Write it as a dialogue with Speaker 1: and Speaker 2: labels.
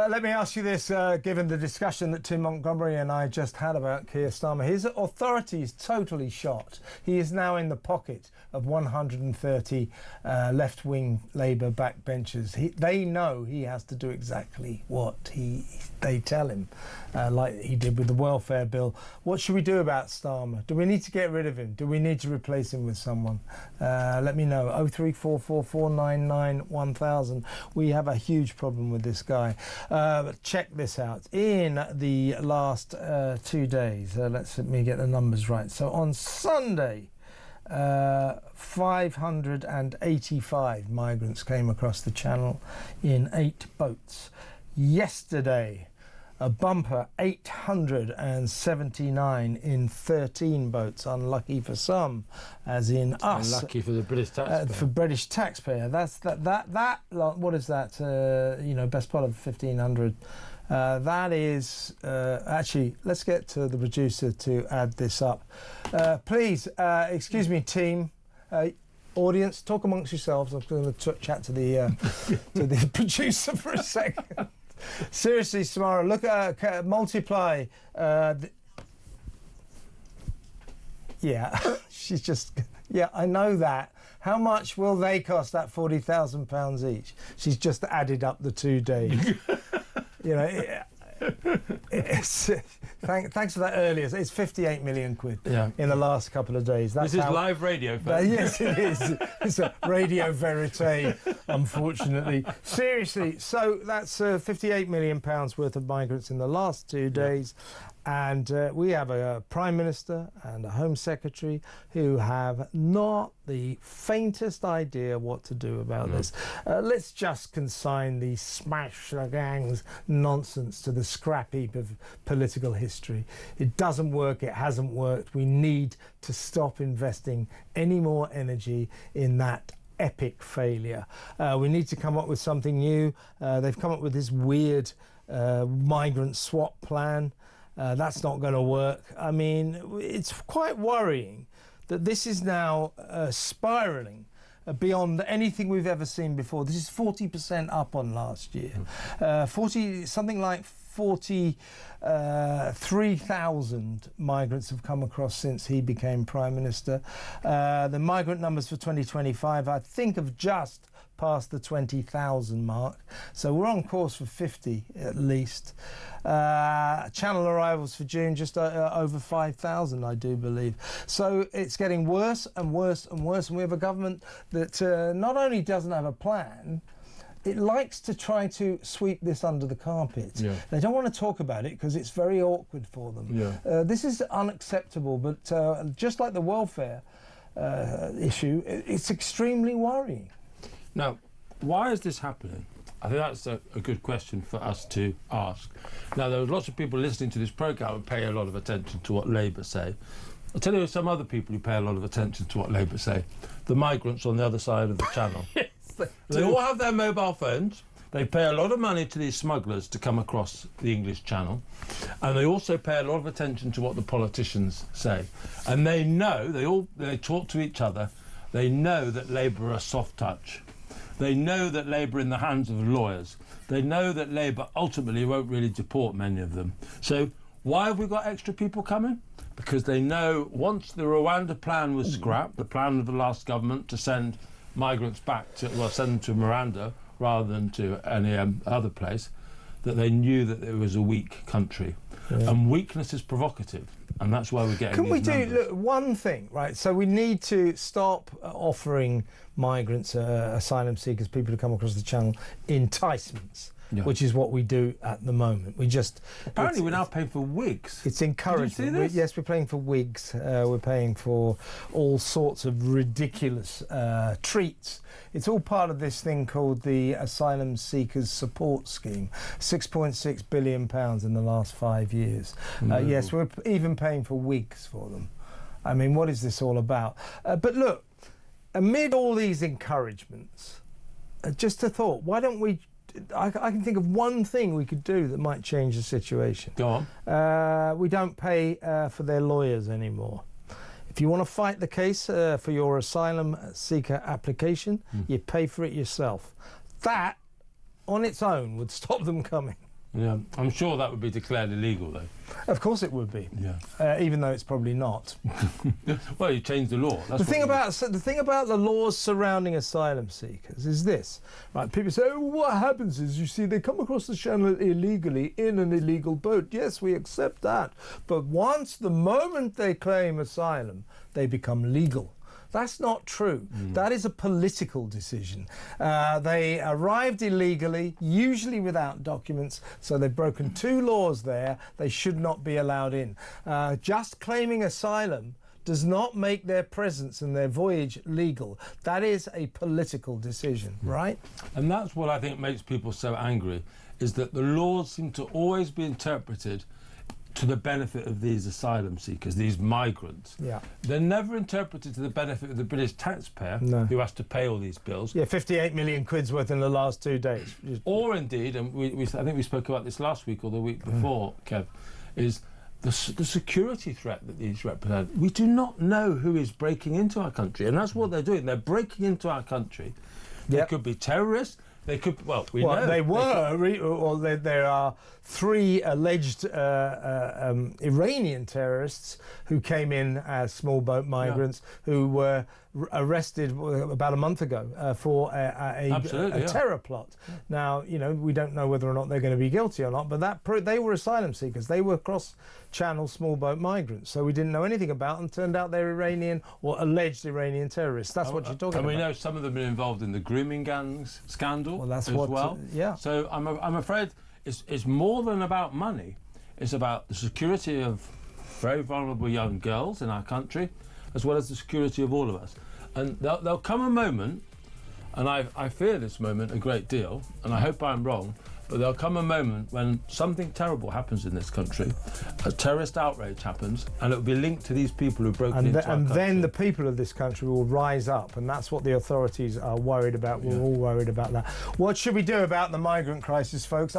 Speaker 1: Let me ask you this, given the discussion that Tim Montgomery and I just had about Keir Starmer, his authority is totally shot. He is now in the pocket of 130 left-wing Labour backbenchers. They know he has to do exactly what they tell him, like he did with the welfare bill. What should we do about Starmer? Do we need to get rid of him? Do we need to replace him with someone? Let me know. 03444991000. We have a huge problem with this guy. Check this out. In the last 2 days, let me get the numbers right. So on Sunday, 585 migrants came across the channel in 8 boats. Yesterday, a bumper 879 in 13 boats. Unlucky for some, as in us.
Speaker 2: Unlucky for the British taxpayer.
Speaker 1: For British taxpayer. That's that. What is that? You know, best part of 1,500. That is actually. Let's get to the producer to add this up. Please, excuse me, team. Audience, talk amongst yourselves. I'm going to chat to the to the producer for a second. Seriously, Samara, look at multiply. Yeah, she's just. Yeah, I know that. How much will they cost at £40,000 each? She's just added up the 2 days. You know. Thanks for that earlier. It's 58 million quid in the last couple of days.
Speaker 2: This is live radio, folks.
Speaker 1: Yes, it is. It's a radio verite, unfortunately. Seriously, so that's £58 million worth of migrants in the last 2 days. And we have a Prime Minister and a Home Secretary who have not the faintest idea what to do about this. Let's just consign the smash the gangs nonsense to the scrap heap of political history. It doesn't work, it hasn't worked. We need to stop investing any more energy in that epic failure. We need to come up with something new. They've come up with this weird migrant swap plan. That's not going to work. I mean, it's quite worrying that this is now spiralling beyond anything we've ever seen before. This is 40% up on last year. Something like 43,000 migrants have come across since he became Prime Minister. The migrant numbers for 2025, I think, have just past the 20,000 mark, so we're on course for 50 at least. Channel arrivals for June just over 5,000, I do believe. So it's getting worse and worse and worse, and we have a government that not only doesn't have a plan, it likes to try to sweep this under the carpet. They don't want to talk about it because it's very awkward for them. This is unacceptable, but just like the welfare issue, it's extremely worrying.
Speaker 2: Now, why is this happening? I think that's a good question for us to ask. Now, there are lots of people listening to this programme who pay a lot of attention to what Labour say. I'll tell you some other people who pay a lot of attention to what Labour say. The migrants on the other side of the channel.
Speaker 1: Yes,
Speaker 2: they all have their mobile phones. They pay a lot of money to these smugglers to come across the English Channel. And they also pay a lot of attention to what the politicians say. And they know, they talk to each other, they know that Labour are soft touch. They know that Labour are in the hands of lawyers. They know that Labour ultimately won't really deport many of them. So why have we got extra people coming? Because they know once the Rwanda plan was scrapped, the plan of the last government to send migrants back to, well, send them to Rwanda rather than to any other place, that they knew that it was a weak country. And weakness is provocative, and that's why we're getting these numbers.
Speaker 1: Look, one thing, right? So we need to stop offering migrants, asylum seekers, people who come across the channel, enticements, which is what we do at the moment. We just...
Speaker 2: Apparently we're now paying for WIGS.
Speaker 1: It's encouraging. Yes, we're paying for WIGS. We're paying for all sorts of ridiculous treats. It's all part of this thing called the Asylum Seekers Support Scheme. £6.6 billion in the last 5 years. Yes, we're even paying for WIGS for them. I mean, what is this all about? But look, amid all these encouragements, just a thought, why don't we... I can think of one thing we could do that might change the situation.
Speaker 2: Go
Speaker 1: on. We don't pay for their lawyers anymore. If you want to fight the case for your asylum seeker application, you pay for it yourself. That, on its own, would stop them coming.
Speaker 2: Yeah, I'm sure that would be declared illegal, though.
Speaker 1: Of course it would be.
Speaker 2: Yeah.
Speaker 1: Even though it's probably not.
Speaker 2: Well, you changed the law. That's
Speaker 1: The thing about the laws surrounding asylum seekers is this, right? People say, oh, what happens is, you see, they come across the channel illegally in an illegal boat. Yes, we accept that. But the moment they claim asylum, they become legal. That's not true. That is a political decision. They arrived illegally, usually without documents, so they've broken 2 laws there. They should not be allowed in. Just claiming asylum does not make their presence and their voyage legal. That is a political decision, right?
Speaker 2: And that's what I think makes people so angry, is that the laws seem to always be interpreted to the benefit of these asylum seekers, these migrants.
Speaker 1: Yeah.
Speaker 2: They're never interpreted to the benefit of the British taxpayer, who has to pay all these bills.
Speaker 1: Yeah, 58 million quid's worth in the last 2 days.
Speaker 2: Or indeed, and I think we spoke about this last week or the week before, Kev, is the security threat that these represent. We do not know who is breaking into our country, and that's what they're doing. They're breaking into our country. They could be terrorists. They could. Well, we know
Speaker 1: they were. There are 3 alleged Iranian terrorists who came in as small boat migrants who were arrested about a month ago for a terror plot. Now, you know, we don't know whether or not they're going to be guilty or not, but they were asylum seekers. They were cross-channel small boat migrants, so we didn't know anything about them. Turned out they're Iranian or alleged Iranian terrorists. That's what you're talking about.
Speaker 2: And we know some of them have been involved in the grooming gangs scandal.
Speaker 1: Well, that's
Speaker 2: as well.
Speaker 1: Yeah.
Speaker 2: So I'm afraid it's more than about money. It's about the security of very vulnerable young girls in our country, as well as the security of all of us. And there'll come a moment, and I fear this moment a great deal, and I hope I'm wrong, but there'll come a moment when something terrible happens in this country, a terrorist outrage happens, and it'll be linked to these people who've broken into our country.
Speaker 1: And then the people of this country will rise up, and that's what the authorities are worried about. We're all worried about that. What should we do about the migrant crisis, folks?